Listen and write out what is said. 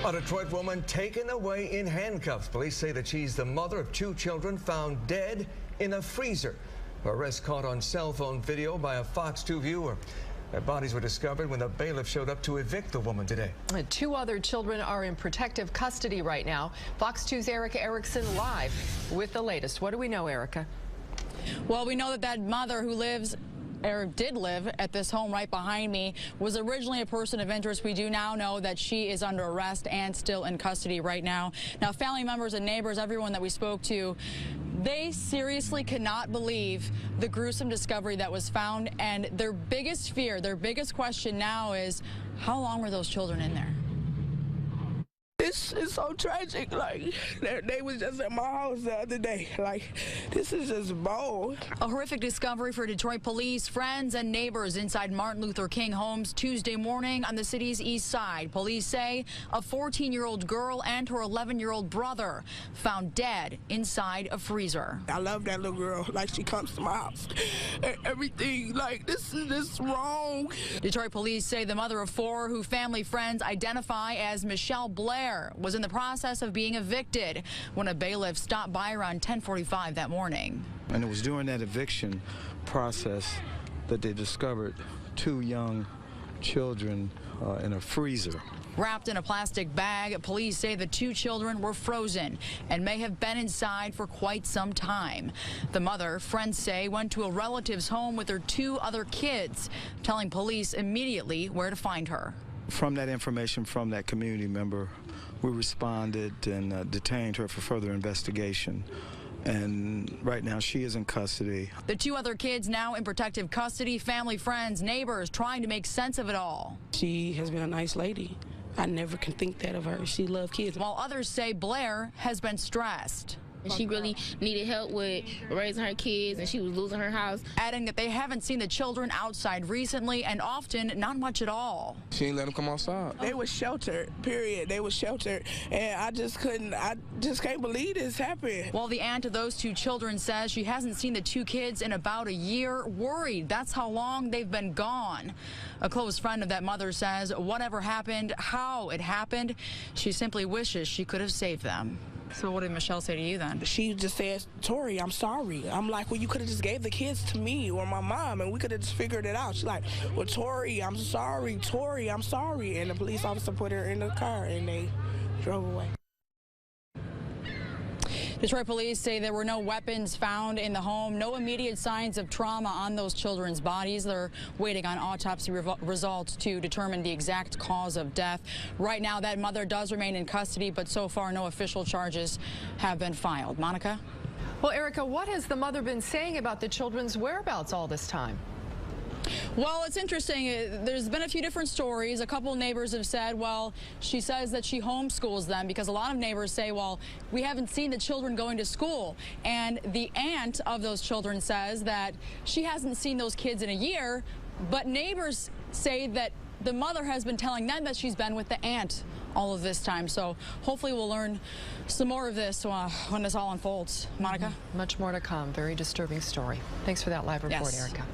A Detroit woman taken away in handcuffs. Police say that she's the mother of 2 children found dead in a freezer. Her arrest caught on cell phone video by a Fox 2 viewer. Their bodies were discovered when the bailiff showed up to evict the woman today. 2 other children are in protective custody right now. Fox 2's Erica Erickson live with the latest. What do we know, Erica? Well, we know that mother who did live at this home right behind me was originally a person of interest. We do now know that she is under arrest and still in custody right now. Now, family members and neighbors, everyone that we spoke to, they seriously cannot believe the gruesome discovery that was found, and their biggest fear, their biggest question now is, how long were those children in there? This is so tragic. Like, they was just at my house the other day. Like, this is just bold. A horrific discovery for Detroit police, friends, and neighbors inside Martin Luther King homes Tuesday morning on the city's east side. Police say a 14-year-old girl and her 11-year-old brother found dead inside a freezer. I love that little girl. Like, she comes to my house. Everything, like, this is just wrong. Detroit police say the mother of 4, who family friends identify as Michelle Blair, was in the process of being evicted when a bailiff stopped by around 10:45 that morning. And it was during that eviction process that they discovered 2 young children in a freezer. Wrapped in a plastic bag, police say the 2 children were frozen and may have been inside for quite some time. The mother, friends say, went to a relative's home with her 2 other kids, telling police immediately where to find her. From that information from that community member, we responded and detained her for further investigation. And right now she is in custody. The 2 other kids now in protective custody, family, friends, neighbors trying to make sense of it all. She has been a nice lady. I never can think that of her. She loved kids. While others say Blair has been stressed. She really needed help with raising her kids, and she was losing her house. Adding that they haven't seen the children outside recently, and often not much at all. She ain't let them come outside. They were sheltered, period. They were sheltered, and I just can't believe this happened. While the aunt of those 2 children says she hasn't seen the 2 kids in about a year, worried that's how long they've been gone. A close friend of that mother says whatever happened, how it happened, she simply wishes she could have saved them. So what did Michelle say to you then? She just said, Tori, I'm sorry. I'm like, well, you could have just gave the kids to me or my mom, and we could have just figured it out. She's like, well, Tori, I'm sorry. Tori, I'm sorry. And the police officer put her in the car, and they drove away. Detroit police say there were no weapons found in the home, no immediate signs of trauma on those children's bodies. They're waiting on autopsy results to determine the exact cause of death. Right now, that mother does remain in custody, but so far no official charges have been filed. Monica? Well, Erica, what has the mother been saying about the children's whereabouts all this time? Well, it's interesting. There's been a few different stories. A couple neighbors have said, well, she says that she homeschools them, because a lot of neighbors say, well, we haven't seen the children going to school. And the aunt of those children says that she hasn't seen those kids in a year, but neighbors say that the mother has been telling them that she's been with the aunt all of this time. So hopefully we'll learn some more of this when this all unfolds. Monica? Much more to come. Very disturbing story. Thanks for that live report, Yes. Erica.